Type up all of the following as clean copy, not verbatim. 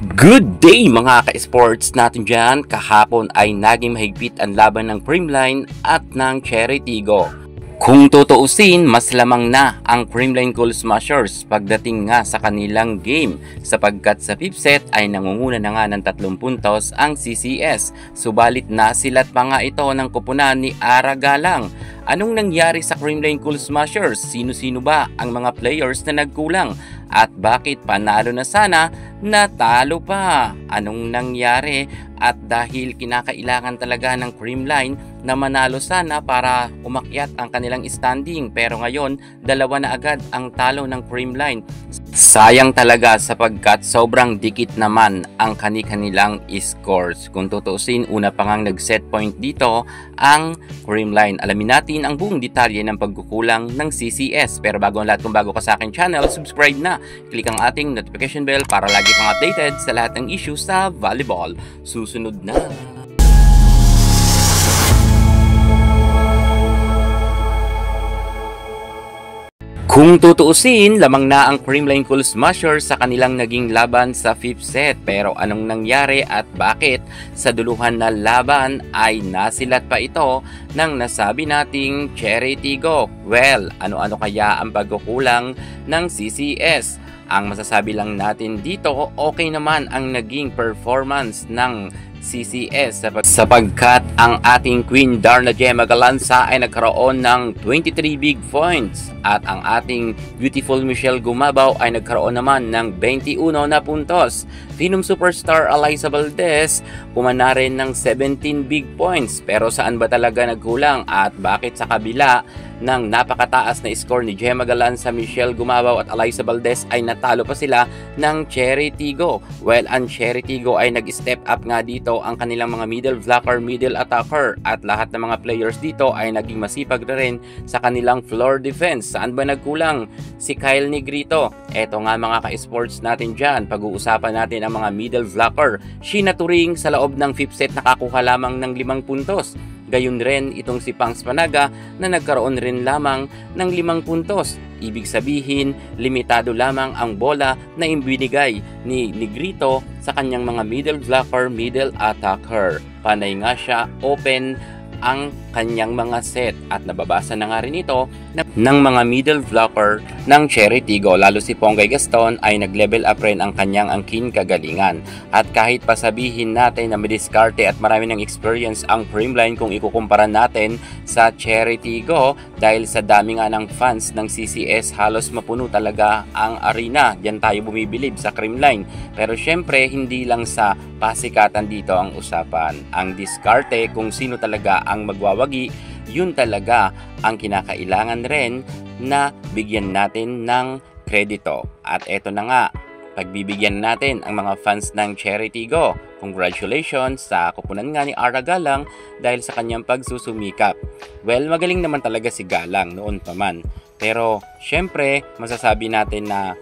Good day mga ka-sports natin dyan. Kahapon ay naging mahigpit ang laban ng Creamline at ng Cherry Tigo. Kung tutuusin, mas lamang na ang Creamline Cool Smashers pagdating nga sa kanilang game sapagkat sa 5th set ay nangunguna na nga ng 3 puntos ang CCS. Subalit nasilat pa nga ito ng kupunan ni Ara Galang. Anong nangyari sa Creamline Cool Smashers? Sino-sino ba ang mga players na nagkulang? At bakit panalo na sana, natalo pa? Anong nangyari? At dahil kinakailangan talaga ng Creamline na manalo sana para umakyat ang kanilang standing, pero ngayon dalawa na agad ang talo ng Creamline. Sayang talaga sapagkat sobrang dikit naman ang kanilang scores. Kung tutuusin, una pa ngang nag-set point dito ang Creamline. Alamin natin ang buong detalye ng pagkukulang ng CCS. Pero bago ang lahat, kung bago ka sa aking channel, subscribe na. Click ang ating notification bell para lagi kang updated sa lahat ng issues sa volleyball. Susunod na. Kung tutuusin, lamang na ang Creamline Cool Smashers sa kanilang naging laban sa 5th set. Pero anong nangyari at bakit sa duluhan na laban ay nasilat pa ito ng nasabi nating Cherry Tigo? Well, ano-ano kaya ang pagkukulang ng CCS? Ang masasabi lang natin dito, okay naman ang naging performance ng CCS sapagkat ang ating Queen Darna Gemma Galanza ay nagkaroon ng 23 big points at ang ating beautiful Michelle Gumabaw ay nagkaroon naman ng 21 na puntos. Phenom superstar Alyssa Valdez pumana rin ng 17 big points. Pero saan ba talaga nagkulang at bakit sa kabila ng napakataas na score ni Gemma Galanza, Michelle Gumabaw at Alyssa Valdez ay natalo pa sila ng Cherry Tigo? Well, ang Cherry Tigo ay nag-step up nga dito ang kanilang mga middle blocker, middle attacker at lahat ng mga players dito ay naging masipag na rin sa kanilang floor defense. Saan ba nagkulang? Si Kyle Negrito. Eto nga mga ka-sports natin dyan, pag-uusapan natin ang mga middle blocker. Sheena Turing sa loob ng 5th set nakakuha lamang ng 5 puntos. Gayon rin itong si Pangs Panaga na nagkaroon rin lamang ng 5 puntos. Ibig sabihin, limitado lamang ang bola na ibinigay ni Negrito sa kanyang mga middle blocker, middle attacker. Panay nga siya, open ang kanyang mga set at nababasa na nga rin ito ng mga middle blocker ng Cherry Tigo. Lalo si Ponggay Gaston ay nag-level up rin ang kanyang angkin kagalingan. At kahit pa sabihin natin na madiskarte at marami ng experience ang Creamline kung ikukumpara natin sa Cherry Tigo, dahil sa dami nga ng fans ng CCS halos mapuno talaga ang arena. Diyan tayo bumibilib sa Creamline. Pero syempre hindi lang sa pasikatan dito ang usapan. Ang diskarte kung sino talaga ang magwawagi, yun talaga ang kinakailangan rin na bigyan natin ng kredito. At eto na nga, pagbibigyan natin ang mga fans ng Cherry Tigo. Congratulations sa kupunan nga ni Ara Galang dahil sa kanyang pagsusumikap. Well, magaling naman talaga si Galang noon pa man. Pero syempre, masasabi natin na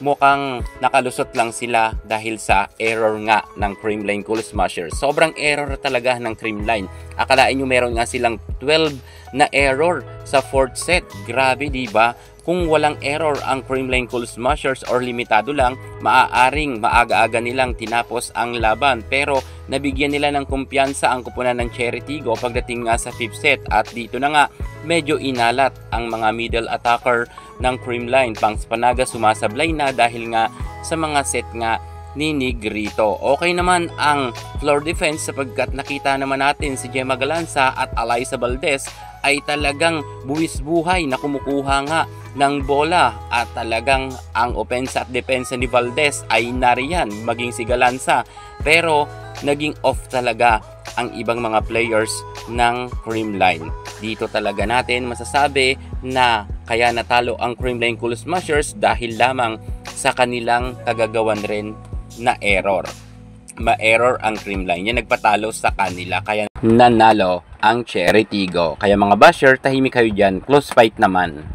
mukhang nakalusot lang sila dahil sa error nga ng Creamline Cool Smashers. Sobrang error talaga ng Creamline. Akalain nyo meron nga silang 12 na error sa 4th set. Grabe, diba? Kung walang error ang Creamline Cool Smashers or limitado lang, maaaring maaga-aga nilang tinapos ang laban. Pero nabigyan nila ng kumpiyansa ang kupunan ng Cherry Tigo pagdating nga sa 5th set. At dito na nga, medyo inalat ang mga middle attacker ng Creamline. Pangs Panaga sumasablay na dahil nga sa mga set nga ni Negrito. Okay naman ang floor defense sapagkat nakita naman natin si Gemma Galanza at Alyssa Valdez ay talagang buwis buhay na kumukuha nga ng bola at talagang ang opensa at depensa ni Valdez ay nariyan maging si Galanza. Pero naging off talaga ang ibang mga players ng Creamline. Dito talaga natin masasabi na kaya natalo ang Creamline Cool Smashers dahil lamang sa kanilang kagagawan rin na error. Ma-error ang Creamline. Yan nagpatalo sa kanila kaya nanalo ang Cherry Tigo. Kaya mga basher, tahimik kayo dyan. Close fight naman.